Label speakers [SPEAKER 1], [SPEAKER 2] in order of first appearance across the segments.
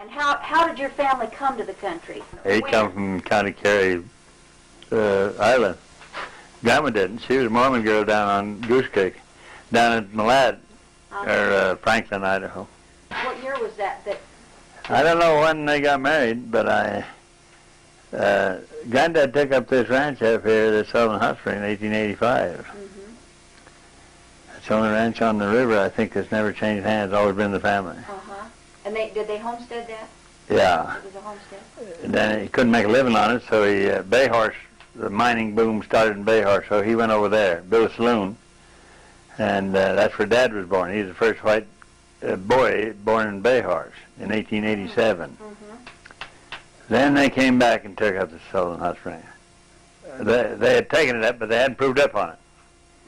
[SPEAKER 1] And how did your family come to the country?
[SPEAKER 2] He come from County Kerry, Ireland. Grandma didn't. She was a Mormon girl down on Goose Creek, down at Malad, or Franklin, Idaho.
[SPEAKER 1] What year was that?
[SPEAKER 2] I don't know when they got married, but Granddad took up this ranch up here at Sullivan Hot Springs in 1885.
[SPEAKER 1] Mm-hmm.
[SPEAKER 2] It's the only ranch on the river, I think, that's never changed hands, always been in the family.
[SPEAKER 1] Uh-huh. And did they homestead that?
[SPEAKER 2] Yeah.
[SPEAKER 1] It was a homestead?
[SPEAKER 2] And then he couldn't make a living on it, so he, Bayhorse, the mining boom started in Bayhorse, so he went over there, built a saloon, and that's where Dad was born. He's the first white boy born in Bayhorse in 1887.
[SPEAKER 1] Mm-hmm.
[SPEAKER 2] Then they came back and took up the Sullivan Hot Springs. They had taken it up, but they hadn't proved up on it.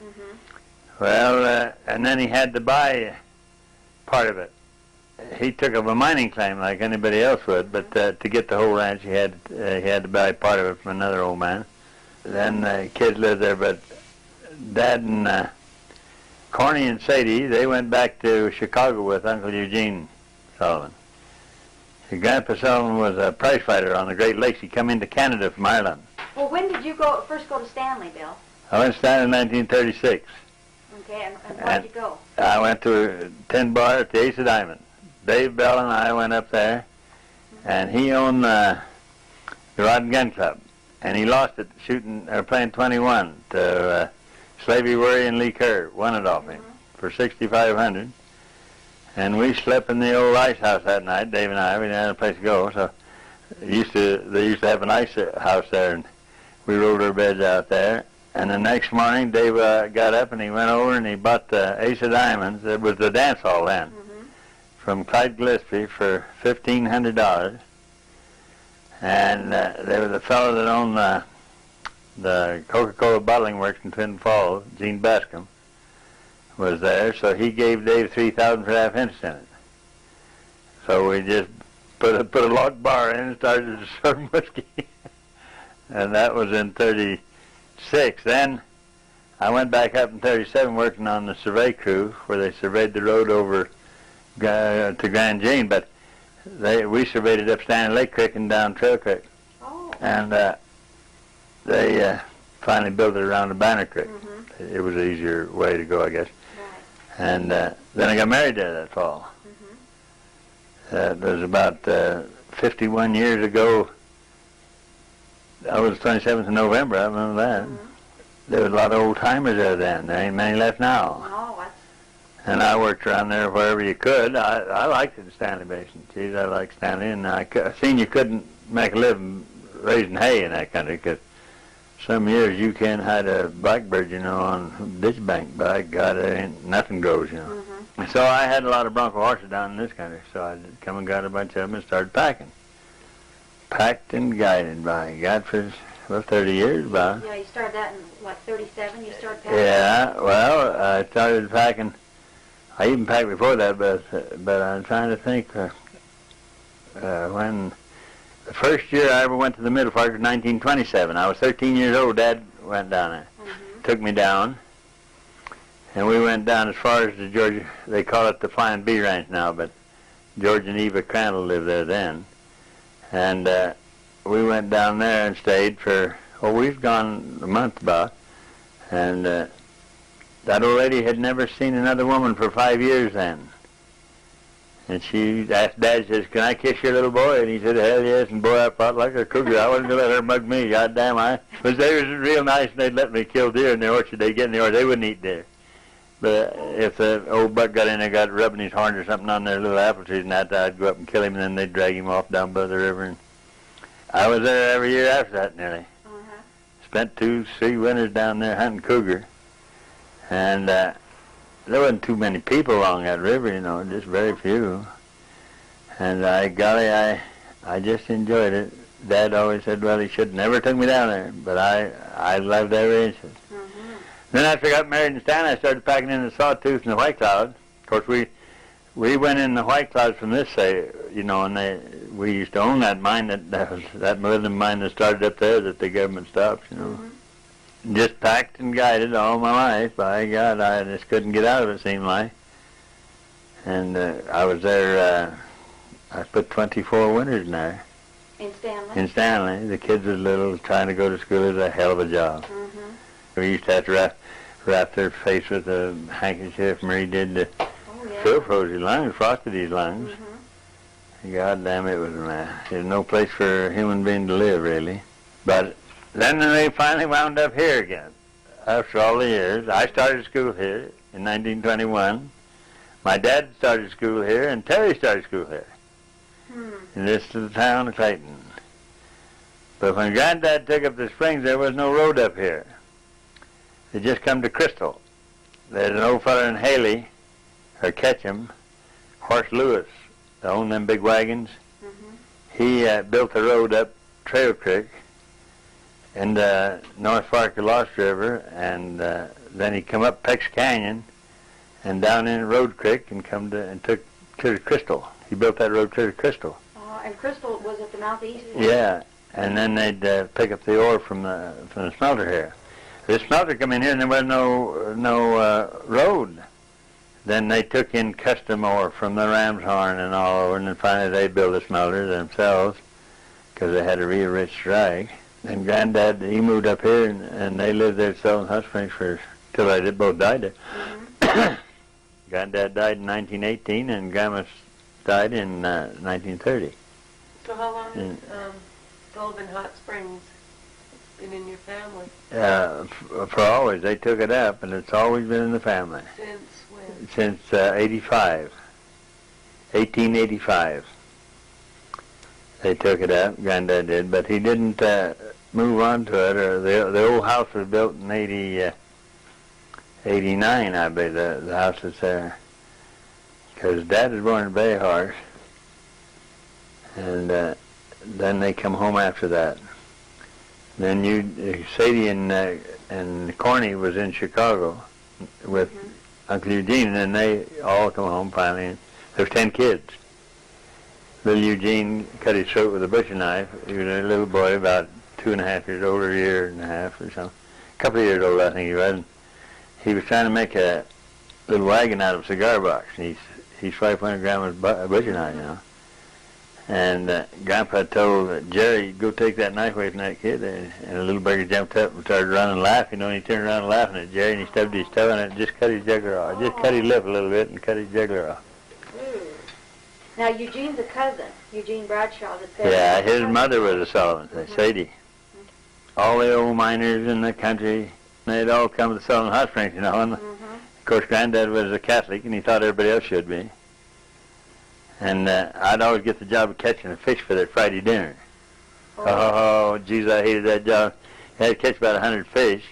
[SPEAKER 2] Mm-hmm. Well, and then he had to buy part of it. He took up a mining claim like anybody else would, but to get the whole ranch, he had to buy part of it from another old man. Then the kids lived there, but Dad and Corny and Sadie, they went back to Chicago with Uncle Eugene Sullivan. Grandpa Sullivan was a prize fighter on the Great Lakes. He come into Canada from Ireland.
[SPEAKER 1] Well, when did you first go to Stanley, Bill?
[SPEAKER 2] I went to Stanley in 1936.
[SPEAKER 1] Okay, and where did you go?
[SPEAKER 2] I went to a tin bar at the Ace of Diamond. Dave Bell and I went up there, and he owned the Rod and Gun Club, and he lost it shooting or playing 21 to Slavey Worry and Lee Kerr. Won it off him for $6,500. And we slept in the old ice house that night, Dave and I. We didn't have a place to go, so they used to have an ice house there, and we rolled our beds out there. And the next morning, Dave got up and he went over and he bought the Ace of Diamonds. It was the dance hall then, from Clyde Gillespie for $1,500. And there was a fellow that owned the Coca-Cola bottling works in Twin Falls, Gene Bascom, was there, so he gave Dave $3,000 for half interest in it. So we just put a log bar in and started to serve whiskey. And that was in 36. Then I went back up in 37 working on the survey crew where they surveyed the road over to Grand Jean, but we surveyed it up Stanley Lake Creek and down Trail Creek.
[SPEAKER 1] Oh.
[SPEAKER 2] And they finally built it around the Banner Creek. It was an easier way to go, I guess. And then I got married there that fall. It was about 51 years ago. That was the 27th of November, I remember that. There was a lot of old-timers there then. There ain't many left now.
[SPEAKER 1] Oh,
[SPEAKER 2] and I worked around there wherever you could. I liked it, the Stanley Basin. Geez, I liked Stanley. And I seen you couldn't make a living raising hay in that country, because some years you can't hide a blackbird, on ditch bank. By God, there ain't nothing grows, So I had a lot of bronco horses down in this country, so I come and got a bunch of them and started packing. Packed and guided by God for 30 years, about.
[SPEAKER 1] Yeah, you started that in, like, 37, you started packing?
[SPEAKER 2] Yeah, well, I started packing. I even packed before that, but I'm trying to think when. The first year I ever went to the Middle Fork was 1927. I was 13 years old. Dad went down there, took me down, and we went down as far as the Georgia. They call it the Flying Bee Ranch now, but George and Eva Crandall lived there then. And we went down there and stayed for, we've gone a month about. And that old lady had never seen another woman for 5 years then. And she asked Dad, says, "Can I kiss your little boy?" And he said, "Hell yes." And boy, I fought like a cougar. I wasn't going to let her mug me. Goddamn, but they was real nice, and they'd let me kill deer in the orchard. They'd get in the orchard. They wouldn't eat deer. But if the old buck got in there, got rubbing his horns or something on their little apple trees, and that, I'd go up and kill him, and then they'd drag him off down by the river. And I was there every year after that, nearly. Spent 2-3 winters down there hunting cougar. And there wasn't too many people along that river, just very few. And I just enjoyed it. Dad always said, well, he should never took me down there, but I loved every inch of it. Then after I got married in Stanley, I started packing in the Sawtooth and the White Cloud. Of course, we went in the White Clouds from this side, and we used to own that mine, that molybdenum mine that started up there that the government stopped, Just packed and guided all my life. By God, I just couldn't get out of it, seemed like. And I was there, I put 24 winters in there.
[SPEAKER 1] In Stanley?
[SPEAKER 2] In Stanley. The kids was little, trying to go to school is a hell of a job.
[SPEAKER 1] Mm-hmm.
[SPEAKER 2] We used to have to wrap their face with a handkerchief. Marie did to
[SPEAKER 1] Yeah.
[SPEAKER 2] Phil froze his lungs, frosted his lungs.
[SPEAKER 1] Mm-hmm.
[SPEAKER 2] God damn, it was a mess. There's no place for a human being to live, really. But then they finally wound up here again. After all the years, I started school here in 1921. My dad started school here, and Terry started school here. And this is the town of Clayton. But when Granddad took up the Springs, there was no road up here. They just come to Crystal. There's an old fella in Haley, or Ketchum, Horse Lewis, that owned them big wagons.
[SPEAKER 1] Mm-hmm.
[SPEAKER 2] He built the road up Trail Creek in the North Fork of Lost River, and then he come up Peck's Canyon and down in Road Creek and took to Crystal. He built that road to Crystal.
[SPEAKER 1] And Crystal was at the Northeast?
[SPEAKER 2] Yeah, and then they'd pick up the ore from the smelter here. The smelter come in here and there was no road. Then they took in custom ore from the Ram's Horn and all over, and then finally they built a smelter themselves because they had a real rich strike. And Granddad, he moved up here, and they lived there at Sullivan Hot Springs till they both died there. Mm-hmm. Granddad died in 1918, and Grandma died in 1930.
[SPEAKER 3] So how long has Sullivan Hot Springs been in your family?
[SPEAKER 2] For always. They took it up, and it's always been in the family.
[SPEAKER 3] Since when?
[SPEAKER 2] Since 1885. They took it up, Granddad did, but he didn't move on to it. Or the old house was built in 89, I believe, the house that's there. Because Dad was born in Bay Horse, and then they come home after that. Then Sadie and Corny was in Chicago with Uncle Eugene, and they all come home finally. And there was 10 kids. Little Eugene cut his throat with a butcher knife. He was a little boy, about 2.5 years old, or a year and a half or something. A couple of years old, I think he was. And he was trying to make a little wagon out of a cigar box. And his wife went and Grandma's butcher knife, you know. And Grandpa told Jerry, go take that knife away from that kid. And the little beggar jumped up and started running and laughing. You know, and he turned around and laughing at Jerry, and he stubbed his toe in it and just cut his jugular off. Just cut his lip a little bit and cut his jugular off.
[SPEAKER 1] Now, Eugene's a cousin, Eugene Bradshaw. That's there.
[SPEAKER 2] Yeah, his mother was a Sullivan, Sadie. All the old miners in the country, they'd all come to Sullivan Hot Springs, you know. And of course, Granddad was a Catholic, and he thought everybody else should be. And I'd always get the job of catching a fish for their Friday dinner. Oh, geez, I hated that job. You had to catch about 100 fish,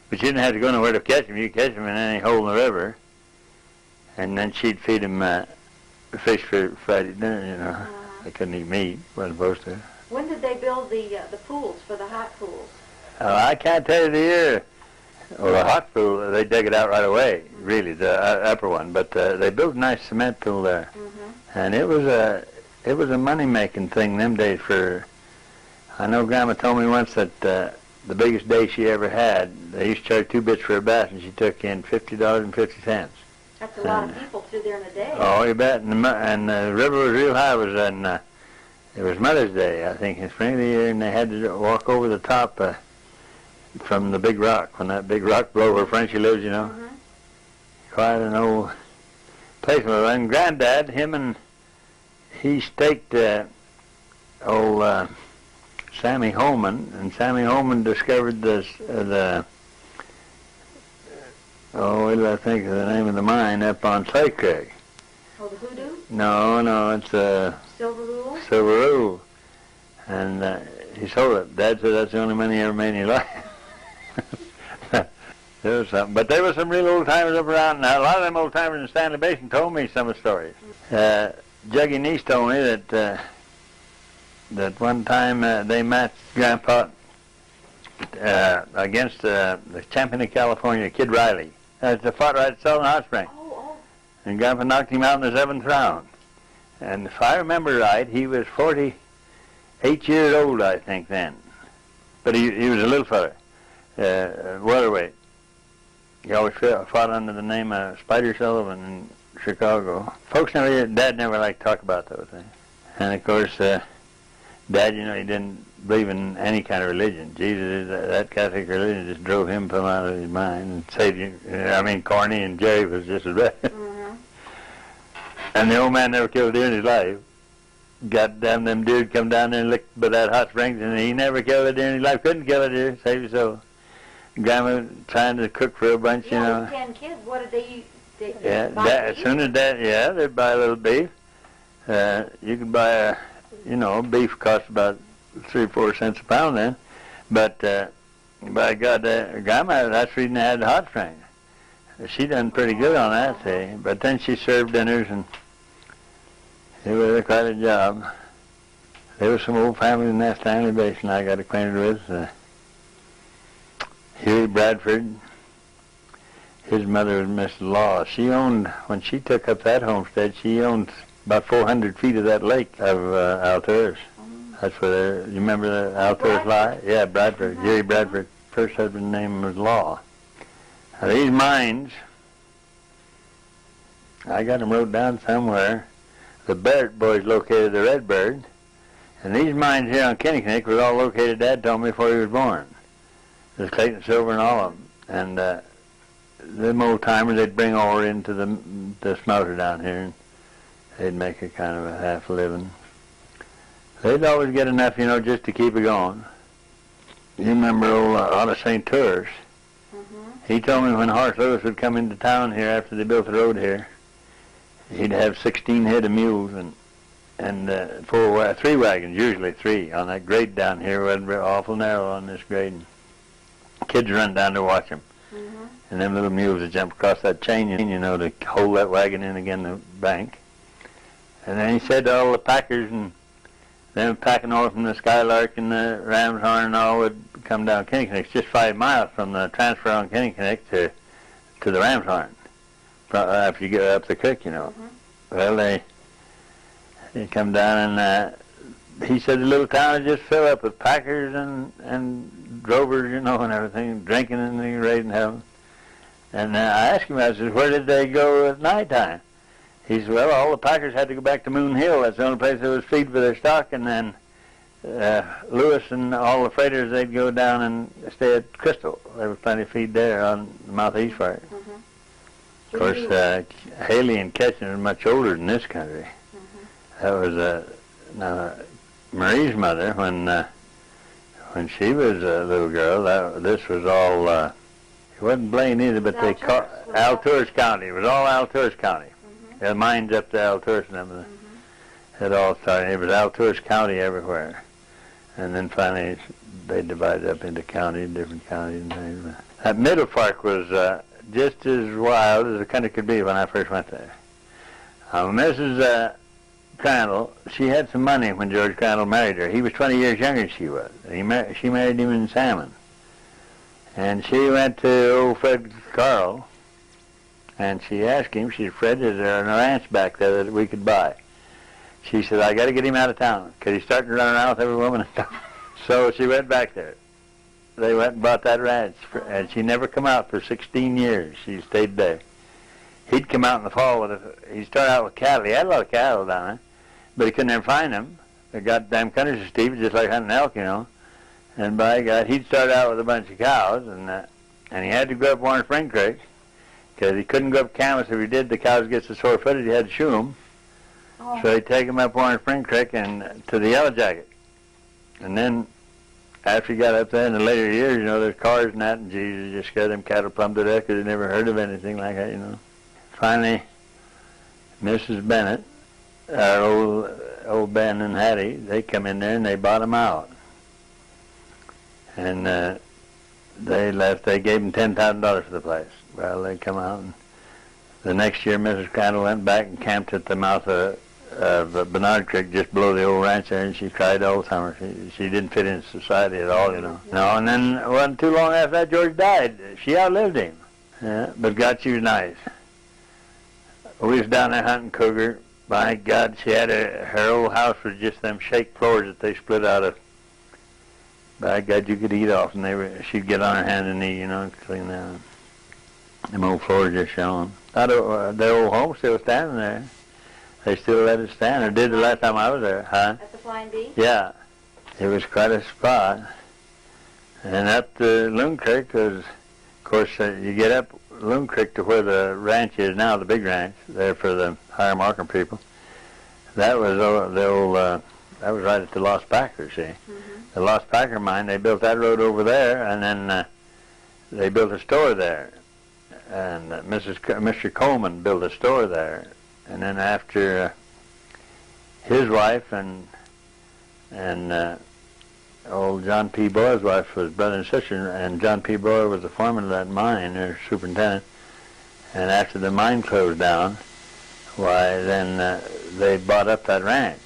[SPEAKER 2] but you didn't have to go nowhere to catch them. You could catch them in any hole in the river, and then she'd feed them fish for Friday dinner, you know. They couldn't eat meat, wasn't supposed to.
[SPEAKER 1] When did they build the pools for the hot pools?
[SPEAKER 2] I can't tell you the year. Well, the hot pool, they dug it out right away, really, the upper one. But they built a nice cement pool there. And it was a money-making thing them days for... I know Grandma told me once that the biggest day she ever had, they used to charge 2 bits for a bath, and she took in $50.50.
[SPEAKER 1] That's a lot of people through there in a day.
[SPEAKER 2] Oh, you bet. And the river was real high. It was Mother's Day, I think, in spring of the year, and they had to walk over the top from the big rock, when that big rock blew where Frenchie lives, you know. Quite an old place. And Granddad, he staked old Sammy Holman, and Sammy Holman discovered what did I think of the name of the mine up on Clay Creek?
[SPEAKER 1] Oh, the Hoodoo?
[SPEAKER 2] No, it's
[SPEAKER 1] Silver Rule?
[SPEAKER 2] Silver Rule. And he sold it. Dad said that's the only money he ever made in his life. There was something. But there were some real old timers up around. Now, a lot of them old timers in Stanley Basin told me some of the stories. Juggy Niece told me that one time they matched Grandpa against the champion of California, Kid Riley. That's the fought right at Sullivan Hot Springs. And Grandpa knocked him out in the 7th round. And if I remember right, he was 48 years old, I think, then. But he was a little fella, welterweight. He always fought under the name of Spider Sullivan in Chicago. Dad never liked to talk about those things. And of course, Dad, you know, he didn't believe in any kind of religion. Jesus, that Catholic religion just drove him from out of his mind and saved you. I mean, Corny and Jerry was just as bad.
[SPEAKER 1] Mm-hmm.
[SPEAKER 2] And the old man never killed a deer in his life. Goddamn, them deer come down there and licked by that hot springs, and he never killed a deer in his life. Couldn't kill a deer, save his soul. Grandma trying to cook for a bunch, you know.
[SPEAKER 1] 10 kids, what did they eat?
[SPEAKER 2] As soon as that, yeah, they'd buy a little beef. You could buy beef cost about 3 or 4 cents a pound then. But by God, Grandma, that's the reason they had the hot springs. She done pretty good on that, see. But then she served dinners, and it was quite a job. There was some old families in that Stanley Basin I got acquainted with. Huey Bradford. His mother was Miss Law. She owned, when she took up that homestead, she owned about 400 feet of that lake of Alturas. That's where you remember the Alturas lie? Yeah, Bradford.
[SPEAKER 1] Mm-hmm.
[SPEAKER 2] Jerry Bradford. First husband's name was Law. Now these mines, I got them wrote down somewhere. The Barrett boys located the Redbird, and these mines here on Kinnickinnick was all located, Dad told me, before he was born. There's Clayton, Silver, and all of them. And them old timers, they'd bring ore into the smelter down here, and they'd make a kind of a half living. They'd always get enough, you know, just to keep it going. You remember old Otto St. Tours?
[SPEAKER 1] Mm-hmm.
[SPEAKER 2] He told me when Horace Lewis would come into town here after they built the road here, he'd have 16 head of mules and 3 wagons, usually 3, on that grade down here. It was awful narrow on this grade. And kids run down to watch them.
[SPEAKER 1] Mm-hmm.
[SPEAKER 2] And them little mules would jump across that chain, you know, to hold that wagon in again the bank. And then he said to all the packers and them packing ore from the Skylark and the Ram's Horn and all would come down Kinnickinnick. It's just 5 miles from the transfer on Kinnickinnick to the Ram's Horn. After you get up the creek, you know.
[SPEAKER 1] Mm-hmm.
[SPEAKER 2] Well, they come down and he said the little town would just fill up with packers and drovers, you know, and everything, drinking and raising hell. And I asked him, I said, where did they go at nighttime? He said, well, all the packers had to go back to Moon Hill. That's the only place there was feed for their stock. And then Lewis and all the freighters, they'd go down and stay at Crystal. There was plenty of feed there on the Mouth East part.
[SPEAKER 1] Mm-hmm.
[SPEAKER 2] Of course, Haley and Ketchum are much older than this country.
[SPEAKER 1] Mm-hmm.
[SPEAKER 2] That was Marie's mother when she was a little girl. This was all. It wasn't Blaine either, but they called Alturas County. It was all Alturas County.
[SPEAKER 1] Mm-hmm.
[SPEAKER 2] The mines up to Alturas and everything. Mm-hmm. It all started. It was Alturas County everywhere, and then finally they divided up into counties, different counties and things. That Middle Park was just as wild as the country could be when I first went there. Mrs. Crandall, she had some money when George Crandall married her. He was 20 years younger than she was. She married him in Salmon. And she went to old Fred Carl, and she asked him, she said, Fred, is there an ranch back there that we could buy? She said, I got to get him out of town, because he's starting to run around with every woman in town. So she went back there. They went and bought that ranch, and she never come out for 16 years. She stayed there. He'd come out in the fall he started out with cattle. He had a lot of cattle down there, but he couldn't ever find them. The goddamn country's so steep, just like hunting elk, you know. And by God, he'd start out with a bunch of cows, and he had to go up Warren Spring Creek, because he couldn't go up Camas. If he did, the cows get so sore-footed, he had to shoe them.
[SPEAKER 1] Oh.
[SPEAKER 2] So he'd take them up Warren Spring Creek and to the Yellow Jacket. And then, after he got up there in the later years, you know, there's cars and that, and Jesus just got them cattle plumb to death because they never heard of anything like that, you know. Finally, Mrs. Bennett, our old Ben and Hattie, they come in there and they bought him out. And they left. They gave him $10,000 for the place. Well, they come out, and the next year Mrs. Crandall went back and camped at the mouth of Bernard Creek, just below the old ranch there, and she cried all summer. She didn't fit into society at all, you know. No, and then it wasn't too long after that George died. She outlived him. Yeah, but God, she was nice. We was down there hunting cougar. By God, she had her old house was just them shake floors that they split out of. By God, you could eat off, and she'd get on her hand and knee, you know, and clean them. Them old floors just showing. The old home still standing there. They still let it stand, or did the last time I was there, huh?
[SPEAKER 1] At the Flying Bee?
[SPEAKER 2] Yeah. It was quite a spot. And up the Loon Creek was, of course, you get up Loon Creek to where the ranch is now, the big ranch, there for the higher market people. That was that was right at the Lost Packer, see. The Lost Packer mine, they built that road over there, and then they built a store there. And Mr. Coleman built a store there. And then after his wife and old John P. Boyle's wife was brother and sister, and John P. Boyle was the foreman of that mine, or superintendent. And after the mine closed down, why, then they bought up that ranch.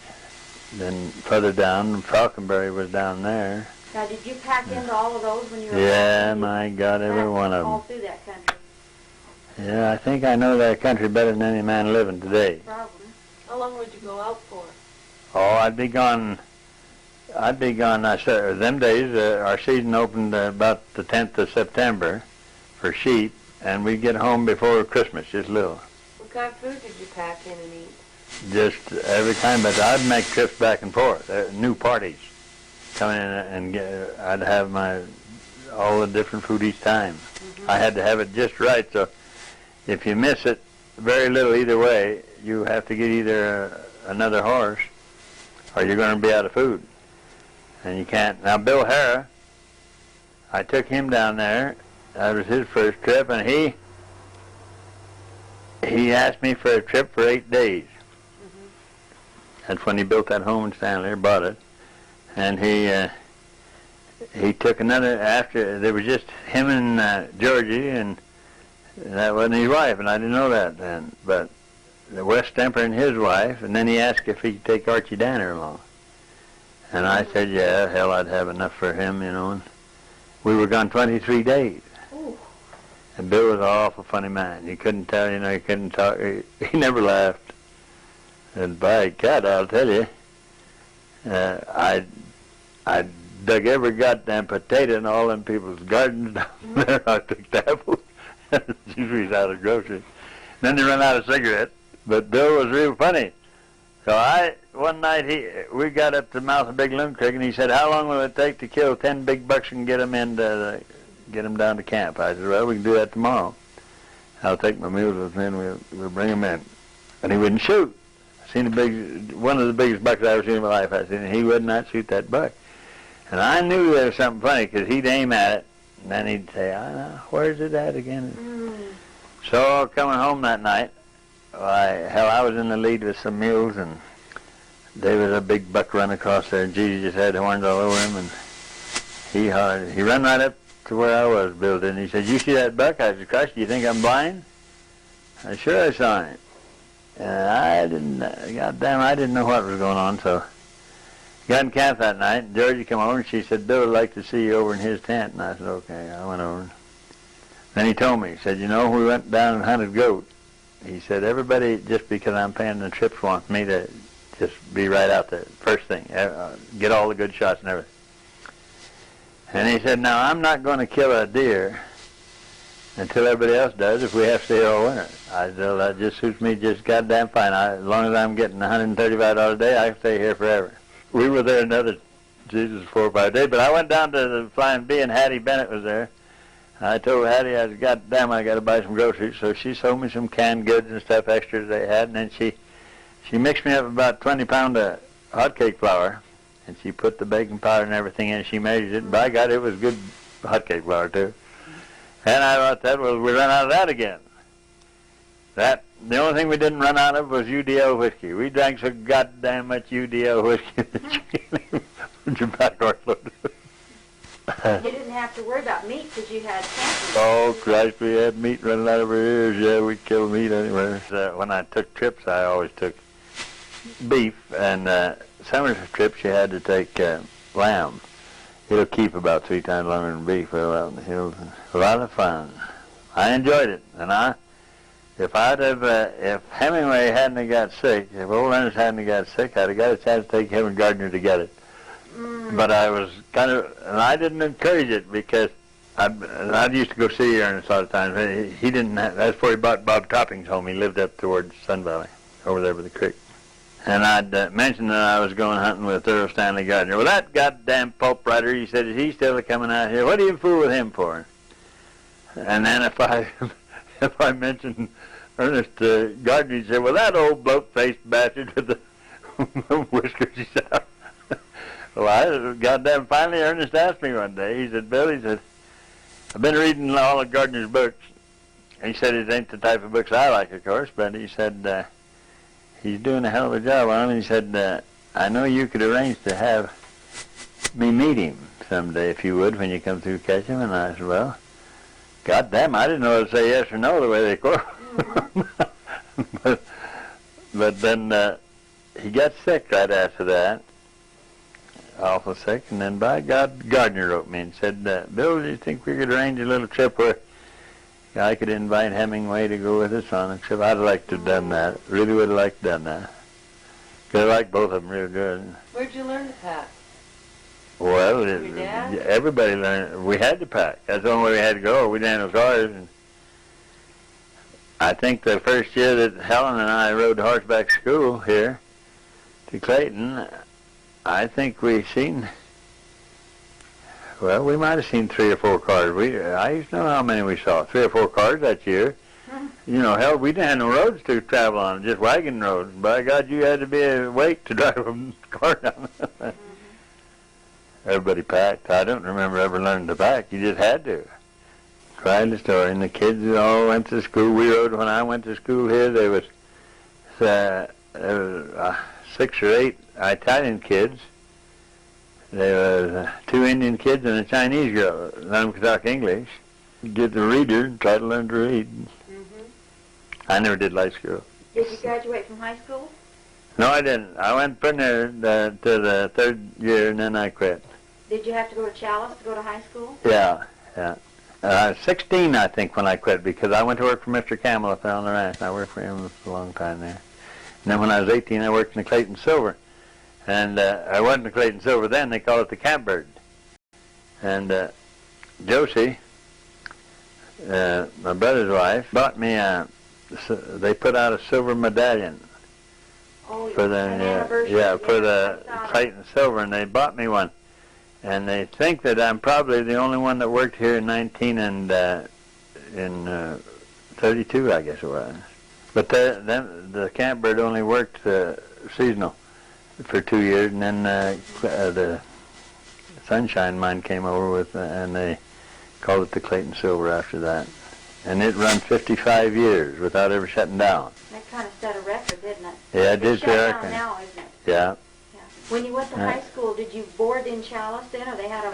[SPEAKER 2] Then further down, Falconberry was down there.
[SPEAKER 1] Now, did you pack into all of those when you were
[SPEAKER 2] Yeah, my God, every one of
[SPEAKER 1] all
[SPEAKER 2] them.
[SPEAKER 1] through that country?
[SPEAKER 2] Yeah, I think I know that country better than any man living today.
[SPEAKER 1] Probably.
[SPEAKER 3] How long would you go out for?
[SPEAKER 2] Oh, I'd be gone. Them days, our season opened about the 10th of September for sheep, and we'd get home before Christmas, just little.
[SPEAKER 3] What kind of food did you pack in and eat?
[SPEAKER 2] Just every time, but I'd make trips back and forth, new parties coming in, and I'd have all the different food each time. I had to have it just right, so if you miss it very little either way, you have to get either another horse or you're going to be out of food. And you can't. Now, Bill Harrah, I took him down there. That was his first trip, and he asked me for a trip for 8 days. That's when he built that home in Stanley, or bought it. And he took another, after, there was just him and Georgie, and that wasn't his wife, and I didn't know that then. But the West Stemper and his wife, and then he asked if he could take Archie Danner along. And I said, yeah, hell, I'd have enough for him, you know. And we were gone 23 days.
[SPEAKER 1] Ooh.
[SPEAKER 2] And Bill was an awful funny man. You couldn't tell, you know, he couldn't talk. He never laughed. And by God, I'll tell you, I dug every goddamn potato in all them people's gardens down there. I took the apples. Usually out of groceries. Then they run out of cigarettes. But Bill was real funny. So one night we got up to the mouth of Big Loon Creek, and he said, "How long will it take to kill 10 big bucks and get them down to camp?" I said, "Well, we can do that tomorrow. I'll take my mules with me, and we'll bring them in." And he wouldn't shoot. Seen one of the biggest bucks I ever seen in my life. I seen, and he would not shoot that buck. And I knew there was something funny, because he'd aim at it, and then he'd say, "Where's it at again?" So coming home that night, I was in the lead with some mules, and there was a big buck run across there, and Jesus just had horns all over him, and he hollered. He ran right up to where I was building, and he said, "You see that buck?" I said, "Christ, do you think I'm blind?" I said, "Sure I saw him." And I didn't know what was going on, so got in camp that night, and Georgie came over, and she said, "Bill would like to see you over in his tent." And I said, "Okay." I went over. Then he told me, he said, "You know, we went down and hunted goat." He said, "Everybody, just because I'm paying the trips, wants me to just be right out there, first thing, get all the good shots and everything." And he said, "Now, I'm not going to kill a deer until everybody else does if we have to stay all winter." I said, "Well, that just suits me just goddamn fine. As long as I'm getting $135 a day, I can stay here forever." We were there another, 4 or 5 days, but I went down to the Flying Bee, and Hattie Bennett was there. I told Hattie, I said, "Goddamn, I got to buy some groceries." So she sold me some canned goods and stuff extra they had, and then she mixed me up about 20 pounds of hot cake flour, and she put the baking powder and everything in. She measured it, and by God, it was good hot cake flour too. And I thought we run out of that again. The only thing we didn't run out of was UDL whiskey. We drank so goddamn much UDL whiskey that you put your back door loaded.
[SPEAKER 1] You didn't have to worry about meat because you had camping.
[SPEAKER 2] Oh, Christ, we had meat running out of our ears. Yeah, we killed meat anywhere. When I took trips, I always took beef, and summer trips you had to take lamb. It'll keep about 3 times longer than beef out in the hills. A lot of fun. I enjoyed it, and if Hemingway hadn't have got sick, if old Ernest hadn't have got sick, I'd have got a chance to take him and Gardner to get it. But I was and I didn't encourage it, because I used to go see Ernest a lot of times. He didn't. That's before he bought Bob Topping's home. He lived up towards Sun Valley, over there by the creek. And I'd mentioned that I was going hunting with Erle Stanley Gardner. Well, that goddamn pulp writer, he said, is he still coming out here? What do you fool with him for? And then if I mentioned Ernest Gardner, he said, well, that old bloat-faced bastard with the whiskers, he said. Well, goddamn, finally Ernest asked me one day, he said, Bill, he said, I've been reading all of Gardner's books. He said it ain't the type of books I like, of course, but he said, he's doing a hell of a job on him. He said, I know you could arrange to have me meet him someday, if you would, when you come through catch him. And I said, well, goddamn, I didn't know how to say yes or no the way they quote. but then he got sick right after that, awful sick. And then, by God, Gardner wrote me and said, Bill, do you think we could arrange a little trip where I could invite Hemingway to go with us on a trip? I'd like to have done that. Really would have liked to have done that. Because I like both of them real good.
[SPEAKER 3] Where'd you learn to pack?
[SPEAKER 2] Well,
[SPEAKER 3] Your dad?
[SPEAKER 2] everybody learned. We had to pack. That's the only way we had to go. We didn't have no cars. And I think the first year that Helen and I rode horseback school here to Clayton, I think we seen, well, we might have seen 3 or 4 cars. I used to know how many we saw. 3 or 4 cars that year. You know, hell, we didn't have no roads to travel on, just wagon roads. By God, you had to be awake to drive a car down. Everybody packed. I don't remember ever learning to pack. You just had to. Cried the story. And the kids all went to school. We rode when I went to school here. There was 6 or 8 Italian kids. There was 2 Indian kids and a Chinese girl. None of them could talk English. Get the reader and try to learn to read. I never did light school.
[SPEAKER 1] Did you graduate from high school?
[SPEAKER 2] No, I didn't. I went from there to the 3rd year, and then I quit.
[SPEAKER 1] Did you have to go to Chalice to go to high school?
[SPEAKER 2] Yeah. I was 16, I think, when I quit, because I went to work for Mr. Campbell up there on the ranch. I worked for him for a long time there. And then when I was 18, I worked in the Clayton Silver. And I wasn't the Clayton Silver then. They called it the Catbird. And Josie, my brother's wife, bought me they put out a silver medallion for the for the Clayton Silver, and they bought me one. And they think that I'm probably the only one that worked here in 32, I guess it was. But then the Catbird only worked seasonal for 2 years, and then the Sunshine Mine came over with, and they called it the Clayton Silver after that. And it run 55 years without ever shutting down.
[SPEAKER 1] That kind of set a record, didn't it?
[SPEAKER 2] Yeah, it did.
[SPEAKER 1] It's shut down now, isn't it?
[SPEAKER 2] Yeah.
[SPEAKER 1] When you went to high school, did you board in Chalice then, or they had a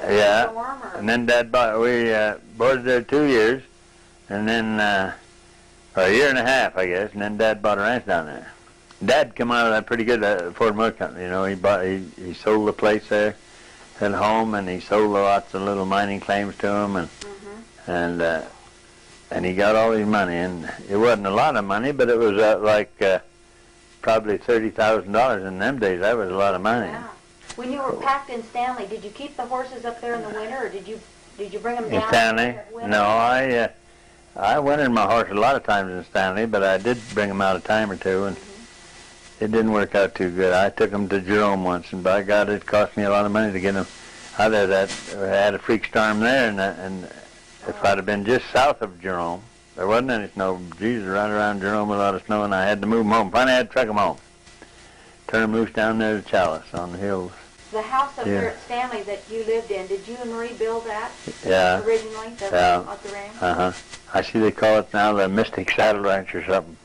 [SPEAKER 1] dorm? Or?
[SPEAKER 2] And then Dad we boarded there 2 years, and then a year and a half, I guess, and then Dad bought a ranch down there. Dad come out of that pretty good Ford Motor Company. You know, he sold the place there at home, and he sold lots of little mining claims to him, and he got all his money, and it wasn't a lot of money, but it was probably $30,000 in them days. That was a lot of money.
[SPEAKER 1] Yeah. When you were packed in Stanley, did you keep the horses up there in the winter, or did you bring them down?
[SPEAKER 2] In Stanley? No, I wintered my horse a lot of times in Stanley, but I did bring them out a time or two, and it didn't work out too good. I took them to Jerome once, and by God, it cost me a lot of money to get them out of that. I had a freak storm there, and if I'd have been just south of Jerome, there wasn't any snow. Jesus, right around Jerome, a lot of snow, and I had to move them home. Finally, I had to truck them home. Turn them loose down there to Chalice on the hills.
[SPEAKER 1] The house up there at Stanley that you lived in, did you and Marie build that originally? At the ranch?
[SPEAKER 2] I see they call it now the Mystic Saddle Ranch or something.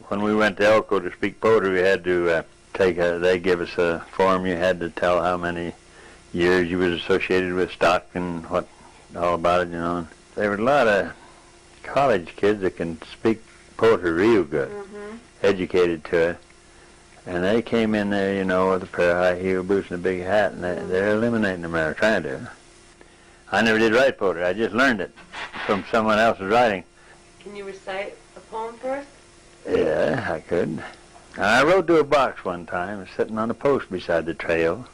[SPEAKER 2] When we went to Elko to speak poetry, we had to they give us a form. You had to tell how many years you was associated with stock and what all about it, you know. And there were a lot of college kids that can speak poetry real good, educated to it. And they came in there, you know, with a pair of high-heel boots and a big hat, and they're eliminating them, or trying to. I never did write poetry. I just learned it from someone else's writing.
[SPEAKER 3] Can you recite a poem for us?
[SPEAKER 2] Yeah, I could. And I rode to a box one time, sitting on a post beside the trail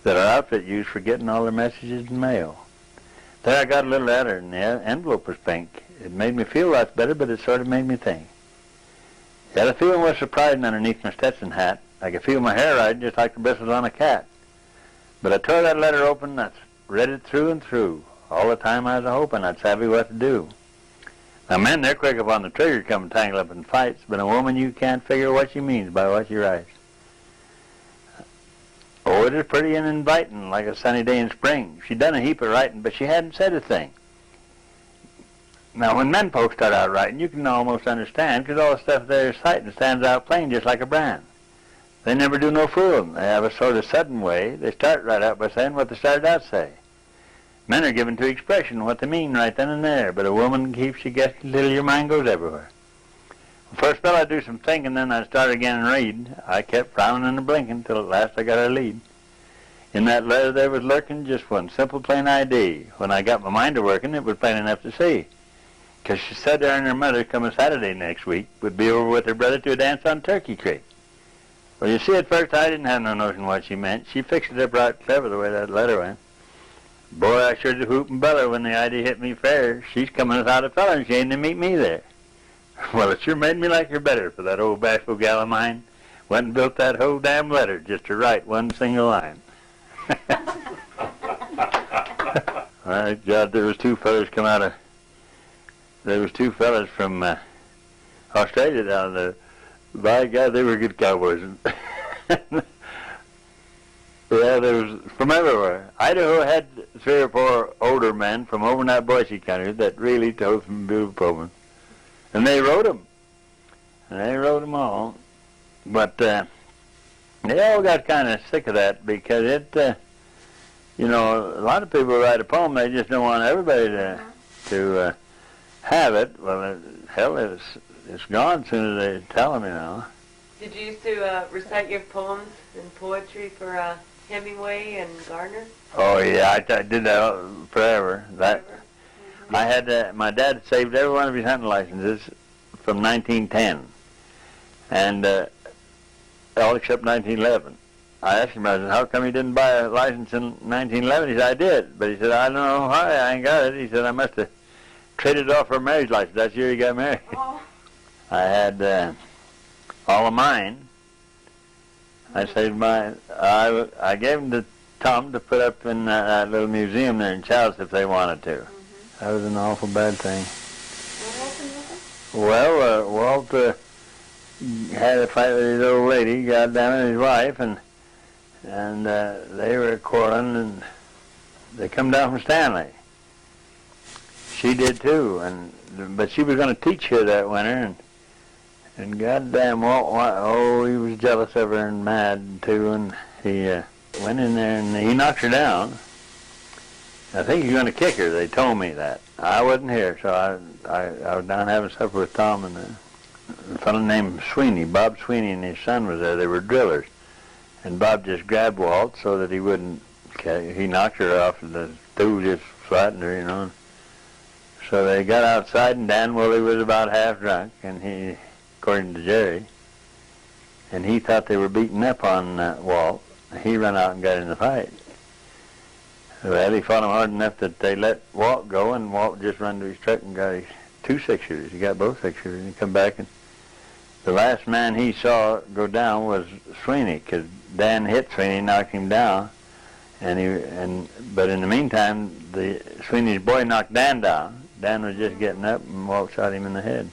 [SPEAKER 2] that our outfit used for getting all their messages in mail. There I got a little letter, and the envelope was pink. It made me feel lots better, but it sort of made me think. Yeah, the feeling was surprising underneath my Stetson hat. I could feel my hair riding just like the bristles on a cat. But I tore that letter open, I read it through and through. All the time I was hoping I'd savvy what to do. Now, men, they're quick upon the trigger, come tangled up in fights, but a woman, you can't figure what she means by what she writes. Oh, it is pretty and inviting, like a sunny day in spring. She'd done a heap of writing, but she hadn't said a thing. Now, when men folks start out writing, you can almost understand, because all the stuff they're citing stands out plain just like a brand. They never do no fooling. They have a sort of sudden way. They start right out by saying what they started out to say. Men are given to expression, what they mean right then and there, but a woman keeps you guessing till your mind goes everywhere. First spell I'd do some thinking, then I'd start again and read. I kept frowning and blinking till at last I got her lead. In that letter there was lurking just one simple plain idea. When I got my mind to working, it was plain enough to see. 'Cause she said her and her mother, coming Saturday next week, would be over with her brother to a dance on Turkey Creek. Well, you see, at first I didn't have no notion what she meant. She fixed it up right clever the way that letter went. Boy, I sure did hoop and bellow when the idea hit me fair. She's coming without a fella and she ain't to meet me there. Well, it sure made me like her better for that old bashful gal of mine. Went and built that whole damn letter just to write one single line. My God, there was two fellas from Australia down there. By God, they were good cowboys. Yeah, there was from everywhere. Idaho had 3 or 4 older men from over in that Boise country that really told some beautiful poems. And they wrote them. And they wrote them all. But they all got kind of sick of that because it, a lot of people write a poem, they just don't want everybody to have it. Well, hell, it's gone as soon as they tell them,
[SPEAKER 3] Did you used to recite your poems and poetry for Hemingway and Gardner?
[SPEAKER 2] Oh, yeah, I did that forever. I had my dad saved every one of his hunting licenses from 1910, and all except 1911. I asked him, I said, how come he didn't buy a license in 1911? He said, I did. But he said, I don't know why I ain't got it. He said, I must have traded it off for a marriage license. That's the year he got married.
[SPEAKER 1] Oh.
[SPEAKER 2] I had all of mine. I saved mine. I gave them to Tom to put up in that little museum there in Charles if they wanted to. Mm-hmm. That was an awful bad thing.
[SPEAKER 1] What happened with it?
[SPEAKER 2] Well, Walt had a fight with his old lady, got down on his wife, and they were quarreling, and they come down from Stanley. She did too, but she was going to teach here that winter, and goddamn Walt, he was jealous of her and mad too, and he went in there and he knocked her down. I think he's going to kick her. They told me that. I wasn't here, so I was down having supper with Tom and a fellow named Sweeney, Bob Sweeney, and his son was there. They were drillers, and Bob just grabbed Walt so that he wouldn't. He knocked her off, and the stool just flattened her, So they got outside, and Dan Woolley was about half drunk, and he, according to Jerry, and he thought they were beating up on Walt. He ran out and got in the fight. Well, he fought him hard enough that they let Walt go, and Walt just ran to his truck and got his 2 6-shooters. He got both 6-shooters, and he come back, and the last man he saw go down was Sweeney, because Dan hit Sweeney, knocked him down, but in the meantime, Sweeney's boy knocked Dan down. Dan was just getting up, and Walt shot him in the head.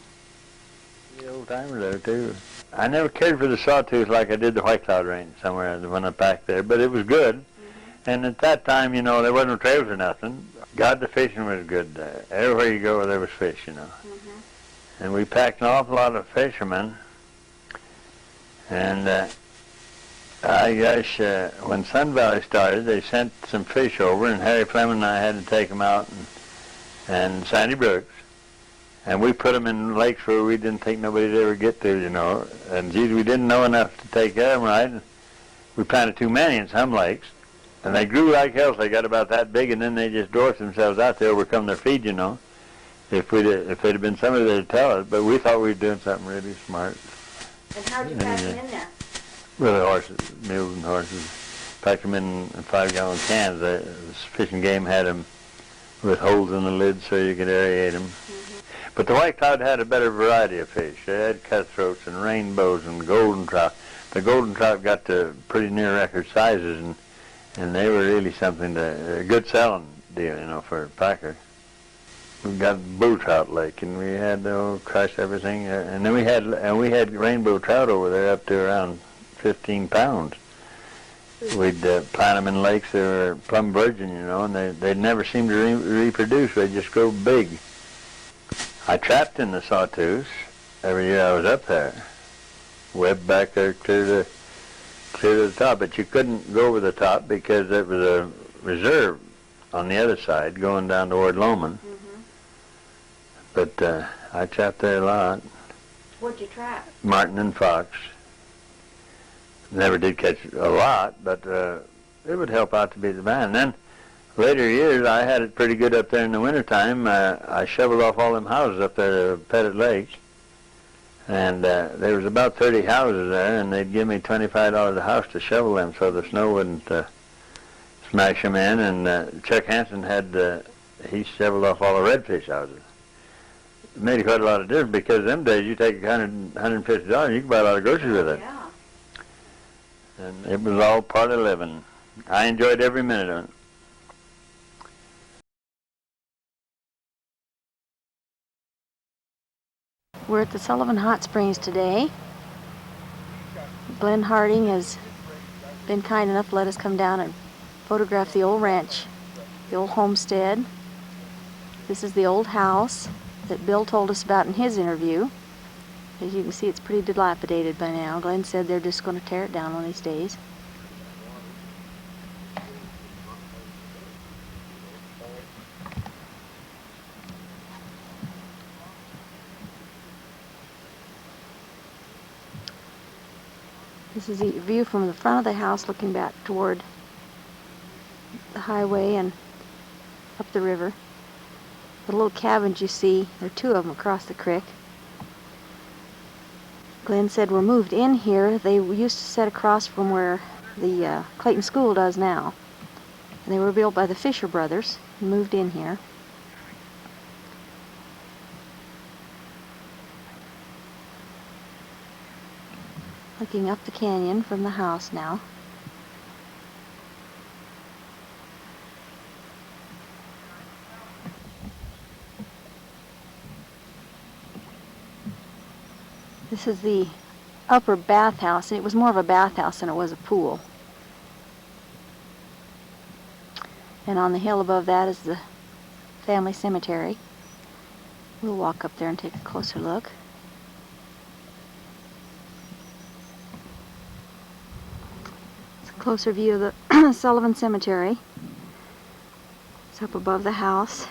[SPEAKER 2] The old timer there too. I never cared for the Sawtooth like I did the White Cloud Range somewhere when I packed there, but it was good. Mm-hmm. And at that time, there wasn't no trails or nothing. God, the fishing was good. Everywhere you go, there was fish, Mm-hmm. And we packed an awful lot of fishermen. And I guess when Sun Valley started, they sent some fish over, and Harry Fleming and I had to take them out, and Sandy Brooks. And we put them in lakes where we didn't think nobody'd ever get to, And geez, we didn't know enough to take care of them right. We planted too many in some lakes. And they grew like hell. They got about that big, and then they just dwarfed themselves out to overcome their feed, If they'd have been somebody that'd tell us. But we thought we were doing something really smart.
[SPEAKER 1] And how'd you pack them in there?
[SPEAKER 2] With the horses, mules and horses. Packed them in 5-gallon cans. The fishing game had them with holes in the lid so you could aerate them. But the White Cloud had a better variety of fish. They had cutthroats and rainbows and golden trout. the golden trout got to pretty near record sizes, and they were really something a good selling deal, you know, for a packer. We got bull trout lake, and we had crushed everything, and then we had rainbow trout over there up to around 15 pounds. We'd plant them in lakes that were plumb virgin, you know, and they never seemed to reproduce. They just grow big. I trapped in the Sawtooth every year I was up there. Web back there clear to the top, but you couldn't go over the top because it was a reserve on the other side going down toward Loman. But I trapped there a lot.
[SPEAKER 1] What'd you trap?
[SPEAKER 2] Martin and fox. Never did catch a lot, but it would help out to be the band. Then later years, I had it pretty good up there in the wintertime. I shoveled off all them houses up there to Pettit Lake. And there was about 30 houses there, and they'd give me $25 a house to shovel them so the snow wouldn't smash them in. And Chuck Hansen he shoveled off all the redfish houses. It made quite a lot of difference because them days you take $150, you can buy a lot of groceries with it.
[SPEAKER 1] Yeah.
[SPEAKER 2] And it was all part of living. I enjoyed every minute of it.
[SPEAKER 4] We're at the Sullivan Hot Springs today. Glenn Harding has been kind enough to let us come down and photograph the old ranch, the old homestead. This is the old house that Bill told us about in his interview. As you can see, it's pretty dilapidated by now. Glenn said they're just going to tear it down one of these days. This is the view from the front of the house looking back toward the highway and up the river. The little cabins you see, there are two of them across the creek. Glenn said were moved in here. They used to set across from where the Clayton school does now. And they were built by the Fisher brothers and moved in here. Looking up the canyon from the house now. This is the upper bathhouse, and it was more of a bathhouse than it was a pool. And on the hill above that is the family cemetery. We'll walk up there and take a closer look. It's a closer view of the Sullivan Cemetery. It's up above the house.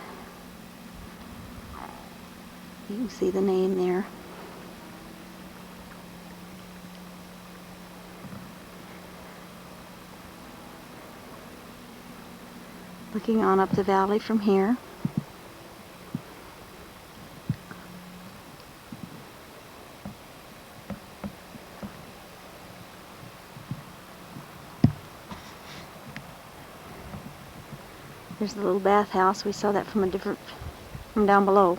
[SPEAKER 4] You can see the name there. Looking on up the valley from here. There's the little bathhouse. We saw that from down below.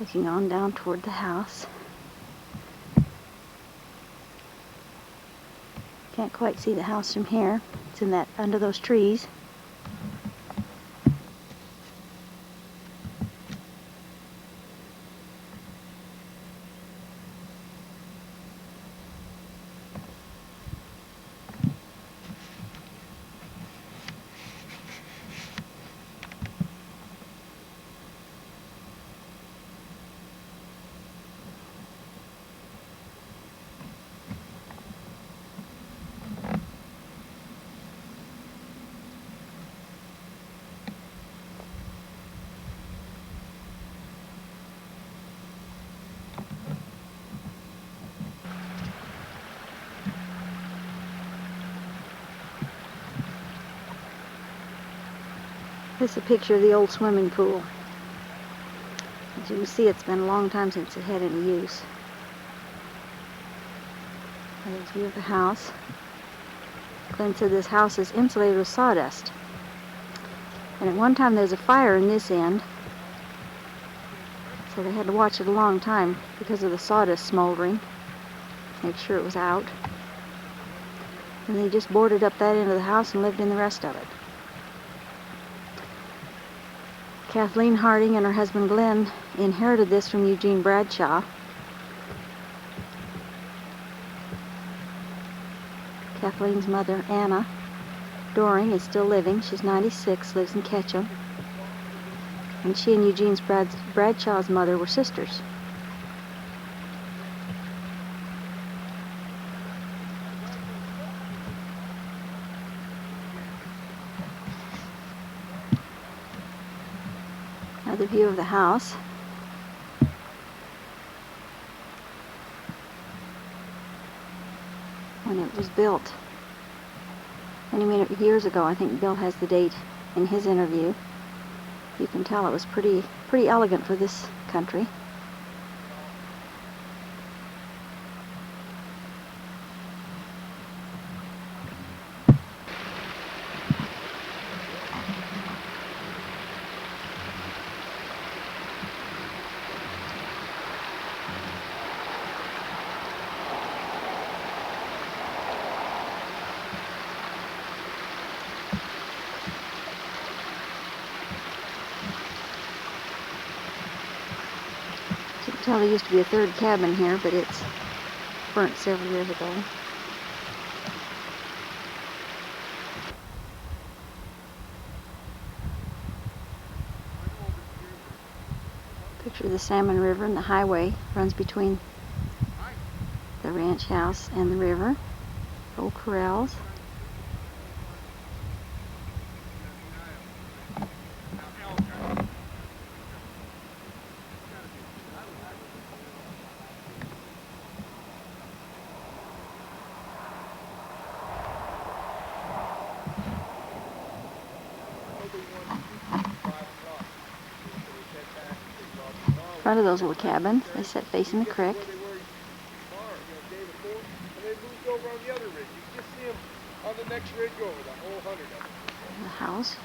[SPEAKER 4] Looking on down toward the house. Can't quite see the house from here. It's in that under those trees. This is a picture of the old swimming pool. As you can see, it's been a long time since it had any use. There's a view of the house. Glenn said this house is insulated with sawdust. And at one time there was a fire in this end, so they had to watch it a long time because of the sawdust smoldering. make sure it was out. And they just boarded up that end of the house and lived in the rest of it. Kathleen Harding and her husband Glenn inherited this from Eugene Bradshaw. Kathleen's mother, Anna Doring, is still living. She's 96, lives in Ketchum. And she and Eugene Bradshaw's mother were sisters. Another view of the house. When it was built many years ago. I think Bill has the date in his interview. You can tell it was pretty elegant for this country. You can tell there used to be a third cabin here, but it's burnt several years ago. Picture of the Salmon River, and the highway runs between the ranch house and the river. Old corrals. Front of those little cabins, they sit facing the creek. The house.